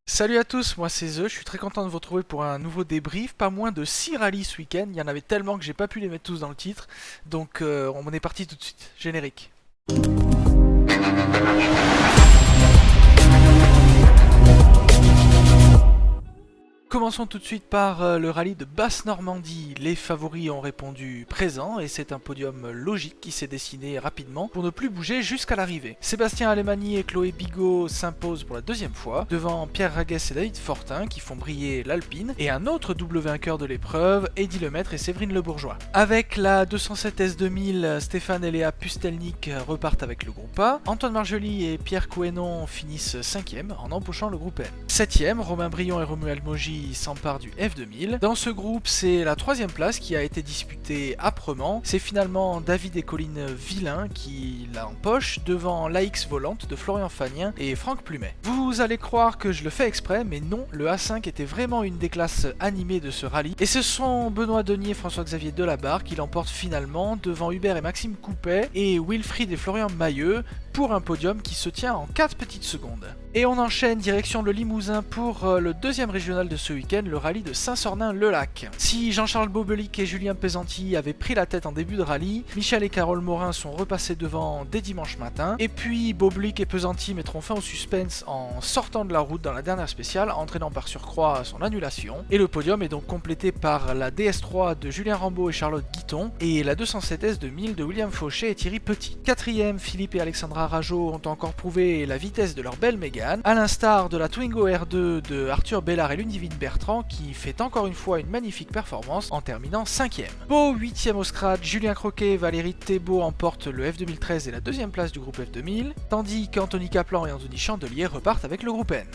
Salut à tous, moi c'est The, je suis très content de vous retrouver pour un nouveau débrief. Pas moins de 6 rallyes ce week-end, il y en avait tellement que j'ai pas pu les mettre tous dans le titre. Donc on est parti tout de suite, générique. Commençons tout de suite par le rallye de Basse-Normandie. Les favoris ont répondu présent et c'est un podium logique qui s'est dessiné rapidement pour ne plus bouger jusqu'à l'arrivée. Sébastien Alemany et Chloé Bigot s'imposent pour la deuxième fois devant Pierre Raguès et David Fortin qui font briller l'Alpine et un autre double vainqueur de l'épreuve, Eddy Lemaitre et Séverine Le Bourgeois. Avec la 207 S2000, Stéphane et Léa Pustelnik repartent avec le groupe A. Antoine Marjoli et Pierre Couesnon finissent 5e en empochant le groupe N. 7e, Romain Brion et Romuald Mogy s'empare du F2000. Dans ce groupe, c'est la 3e place qui a été disputée âprement. C'est finalement David et Colline Villain qui la empoche devant l'AX volante de Florian Fagnin et Franck Plumet. Vous allez croire que je le fais exprès, mais non, le A5 était vraiment une des classes animées de ce rallye. Et ce sont Benoît Denier et François-Xavier Delabarre qui l'emportent finalement devant Hubert et Maxime Coupet et Wilfried et Florian Mailleux pour un podium qui se tient en 4 petites secondes. Et on enchaîne direction le Limousin pour le deuxième régional de ce week-end, le rallye de Saint-Sornin-le-Lac. Si Jean-Charles Bobelic et Julien Pesanti avaient pris la tête en début de rallye, Michel et Carole Morin sont repassés devant dès dimanche matin, et puis Bobelic et Pesanti mettront fin au suspense en sortant de la route dans la dernière spéciale, entraînant par surcroît son annulation. Et le podium est donc complété par la DS3 de Julien Rambaud et Charlotte Guiton, et la 207S de 1000 de William Fauché et Thierry Petit. Quatrième, Philippe et Alexandra Rajo ont encore prouvé la vitesse de leur belle Mégane, à l'instar de la Twingo R2 de Arthur Bellard et Ludivine Bertrand qui fait encore une fois une magnifique performance en terminant 5ème. Beau 8ème au scratch, Julien Croquet et Valérie Thébault emportent le F2013 et la deuxième place du groupe F2000, tandis qu'Anthony Kaplan et Anthony Chandelier repartent avec le groupe N.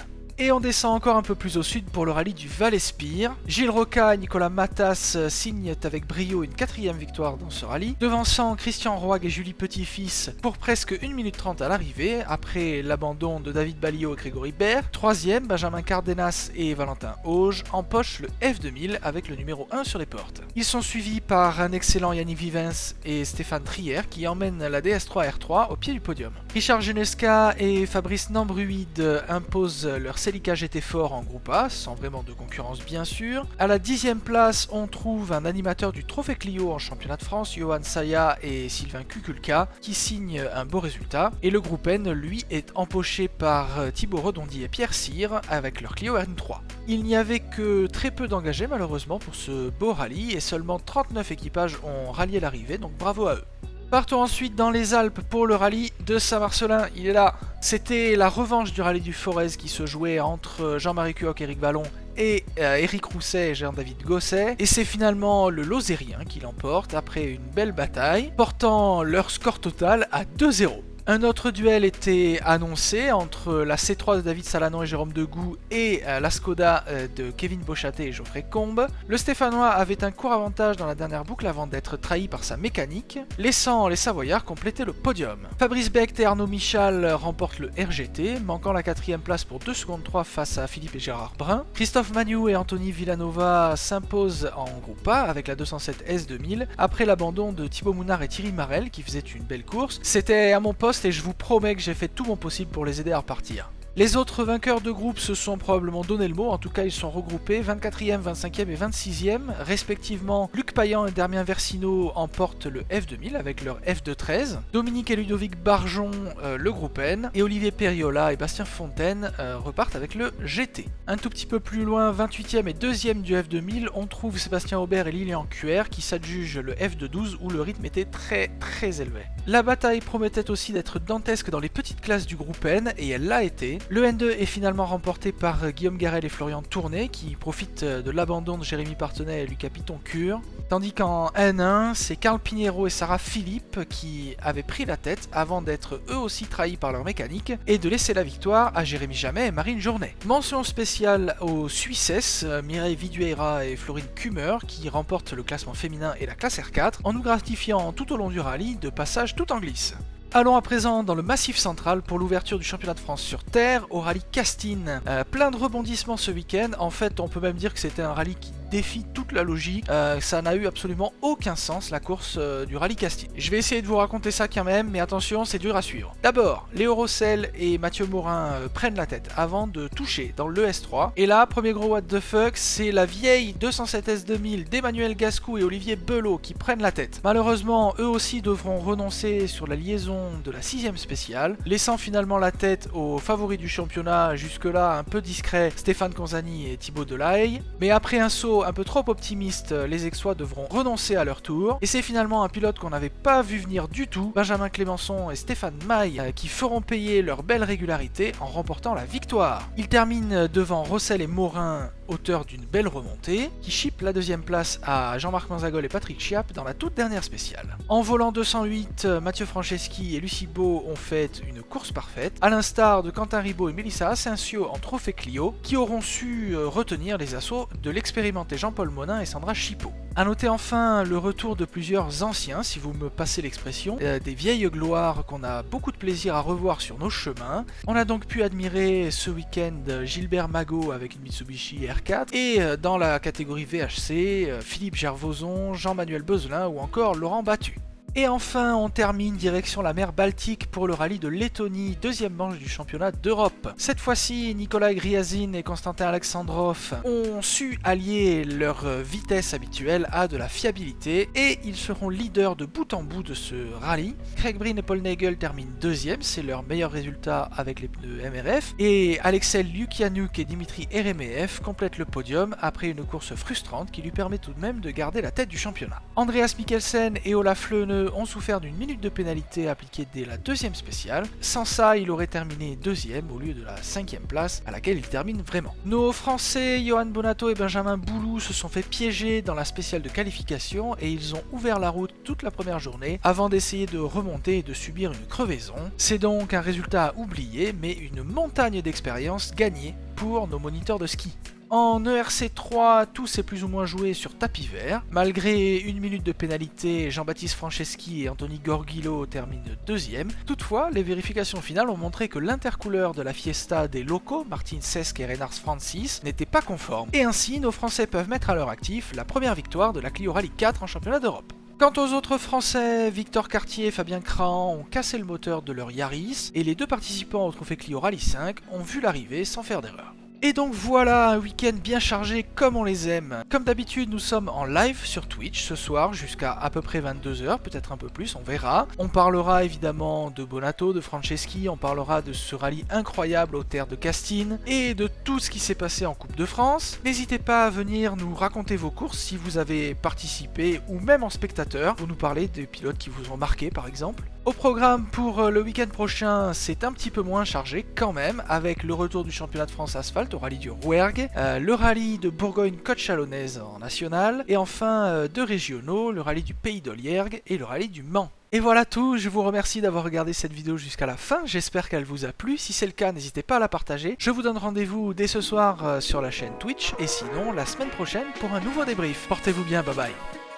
Et on descend encore un peu plus au sud pour le rallye du Val-Espire. Gilles Roca et Nicolas Matas signent avec brio une 4ème victoire dans ce rallye, devançant Christian Roig et Julie Petit-Fils pour presque 1 minute 30 à l'arrivée, après l'abandon de David Ballio et Grégory Baird. 3ème, Benjamin Cardenas et Valentin Auge empochent le F2000 avec le numéro 1 sur les portes. Ils sont suivis par un excellent Yannick Vivens et Stéphane Trier qui emmènent la DS3 R3 au pied du podium. Richard Genesca et Fabrice Nambruide imposent leur Celica GT Fort en groupe A, sans vraiment de concurrence bien sûr. À la 10ème place, on trouve un animateur du Trophée Clio en championnat de France, Johan Saya et Sylvain Kukulka, qui signent un beau résultat. Et le groupe N, lui, est empoché par Thibaut Redondy et Pierre Cyr avec leur Clio N3. Il n'y avait que très peu d'engagés malheureusement pour ce beau rallye et seulement 39 équipages ont rallié l'arrivée, donc bravo à eux. Partons ensuite dans les Alpes pour le rallye de Saint-Marcelin, il est là. C'était la revanche du rallye du Forez qui se jouait entre Jean-Marie Cuoc, Éric Vallon et Éric Rousset et Jean-David Gosset. Et c'est finalement le Lozérien qui l'emporte après une belle bataille, portant leur score total à 2-0. Un autre duel était annoncé entre la C3 de David Salanon et Jérôme Degout et la Skoda de Kevin Bochaté et Geoffrey Combe. Le Stéphanois avait un court avantage dans la dernière boucle avant d'être trahi par sa mécanique, laissant les Savoyards compléter le podium. Fabrice Becht et Arnaud Michal remportent le RGT, manquant la 4ème place pour 2 secondes 3 face à Philippe et Gérard Brun. Christophe Magnou et Anthony Villanova s'imposent en groupe A avec la 207 S2000 après l'abandon de Thibaut Mounard et Thierry Marel qui faisaient une belle course. C'était à mon poste et je vous promets que j'ai fait tout mon possible pour les aider à repartir. Les autres vainqueurs de groupe se sont probablement donné le mot, en tout cas ils sont regroupés, 24e, 25e et 26e, respectivement. Luc Payan et Damien Versino emportent le F2000 avec leur F213, Dominique et Ludovic Barjon le groupe N, et Olivier Perriola et Bastien Fontaine repartent avec le GT. Un tout petit peu plus loin, 28e et 2e du F2000, on trouve Sébastien Aubert et Lilian Cuer qui s'adjugent le F212 où le rythme était très élevé. La bataille promettait aussi d'être dantesque dans les petites classes du groupe N, et elle l'a été. Le N2 est finalement remporté par Guillaume Garel et Florian Tourné qui profitent de l'abandon de Jérémy Partenay et Lucas Piton-Cure, tandis qu'en N1, c'est Carl Pinheiro et Sarah Philippe qui avaient pris la tête avant d'être eux aussi trahis par leur mécanique et de laisser la victoire à Jérémy Jamet et Marine Journet. Mention spéciale aux Suissesses, Mireille Vidueira et Florine Kummer qui remportent le classement féminin et la classe R4 en nous gratifiant tout au long du rallye de passages tout en glisse. Allons à présent dans le Massif central pour l'ouverture du championnat de France sur terre au rallye Castine. Plein de rebondissements ce week-end, en fait on peut même dire que c'était un rallye qui défie toute la logique. Ça n'a eu absolument aucun sens, la course du rallye Castille. Je vais essayer de vous raconter ça quand même, mais attention, c'est dur à suivre. D'abord, Léo Rossel et Mathieu Morin prennent la tête avant de toucher dans le S3. Et là, premier gros what the fuck, c'est la vieille 207S 2000 d'Emmanuel Gascou et Olivier Belot qui prennent la tête. Malheureusement, eux aussi devront renoncer sur la liaison de la 6ème spéciale, laissant finalement la tête aux favoris du championnat, jusque-là un peu discret, Stéphane Conzani et Thibaut Delahaye. Mais après un saut un peu trop optimiste, les Aixois devront renoncer à leur tour. Et c'est finalement un pilote qu'on n'avait pas vu venir du tout, Benjamin Clémenceau et Stéphane Maille, qui feront payer leur belle régularité en remportant la victoire. Ils terminent devant Rossel et Morin, auteur d'une belle remontée, qui chippe la 2ème place à Jean-Marc Manzagol et Patrick Chiappe dans la toute dernière spéciale. En volant 208, Mathieu Franceschi et Lucie Beau ont fait une course parfaite, à l'instar de Quentin Ribaud et Mélissa Asensio en Trophée Clio, qui auront su retenir les assauts de l'expérimenté Jean-Paul Monin et Sandra Chipot. A noter enfin le retour de plusieurs anciens, si vous me passez l'expression, des vieilles gloires qu'on a beaucoup de plaisir à revoir sur nos chemins. On a donc pu admirer ce week-end Gilbert Magot avec une Mitsubishi R4 et dans la catégorie VHC, Philippe Gervoson, Jean-Manuel Bezelin ou encore Laurent Battu. Et enfin, on termine direction la mer Baltique pour le rallye de Lettonie, 2ème manche du championnat d'Europe. Cette fois-ci, Nicolas Griazine et Constantin Alexandrov ont su allier leur vitesse habituelle à de la fiabilité et ils seront leaders de bout en bout de ce rallye. Craig Breen et Paul Nagel terminent 2ème, c'est leur meilleur résultat avec les pneus MRF. Et Alexei Lukianouk et Dimitri Eremeev complètent le podium après une course frustrante qui lui permet tout de même de garder la tête du championnat. Andreas Mikkelsen et Olaf Leune ont souffert d'une minute de pénalité appliquée dès la 2ème spéciale. Sans ça, il aurait terminé 2ème au lieu de la 5ème place à laquelle il termine vraiment. Nos Français, Johan Bonato et Benjamin Boulou, se sont fait piéger dans la spéciale de qualification et ils ont ouvert la route toute la première journée avant d'essayer de remonter et de subir une crevaison. C'est donc un résultat à oublier, mais une montagne d'expérience gagnée pour nos moniteurs de ski. En ERC3, tout s'est plus ou moins joué sur tapis vert. Malgré une minute de pénalité, Jean-Baptiste Franceschi et Anthony Gorgilo terminent 2ème. Toutefois, les vérifications finales ont montré que l'intercouleur de la Fiesta des locaux, Martin Cesque et Reynars Francis, n'était pas conforme. Et ainsi, nos Français peuvent mettre à leur actif la première victoire de la Clio Rallye 4 en championnat d'Europe. Quant aux autres Français, Victor Cartier et Fabien Crahan ont cassé le moteur de leur Yaris, et les deux participants au Trophée Clio Rallye 5 ont vu l'arrivée sans faire d'erreur. Et donc voilà, un week-end bien chargé comme on les aime. Comme d'habitude, nous sommes en live sur Twitch ce soir jusqu'à peu près 22h, peut-être un peu plus, on verra. On parlera évidemment de Bonato, de Franceschi, on parlera de ce rallye incroyable aux terres de Castine et de tout ce qui s'est passé en Coupe de France. N'hésitez pas à venir nous raconter vos courses si vous avez participé ou même en spectateur, pour nous parler des pilotes qui vous ont marqué par exemple. Au programme pour le week-end prochain, c'est un petit peu moins chargé quand même, avec le retour du championnat de France asphalte au rallye du Rouergue, le rallye de Bourgogne-Côte Chalonnaise en national, et enfin deux régionaux, le rallye du Pays d'Oliergue et le rallye du Mans. Et voilà tout, je vous remercie d'avoir regardé cette vidéo jusqu'à la fin, j'espère qu'elle vous a plu, si c'est le cas n'hésitez pas à la partager. Je vous donne rendez-vous dès ce soir sur la chaîne Twitch, et sinon la semaine prochaine pour un nouveau débrief. Portez-vous bien, bye bye.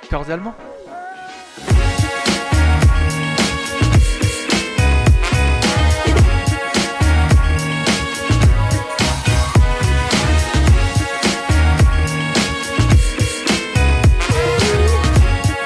Cordialement.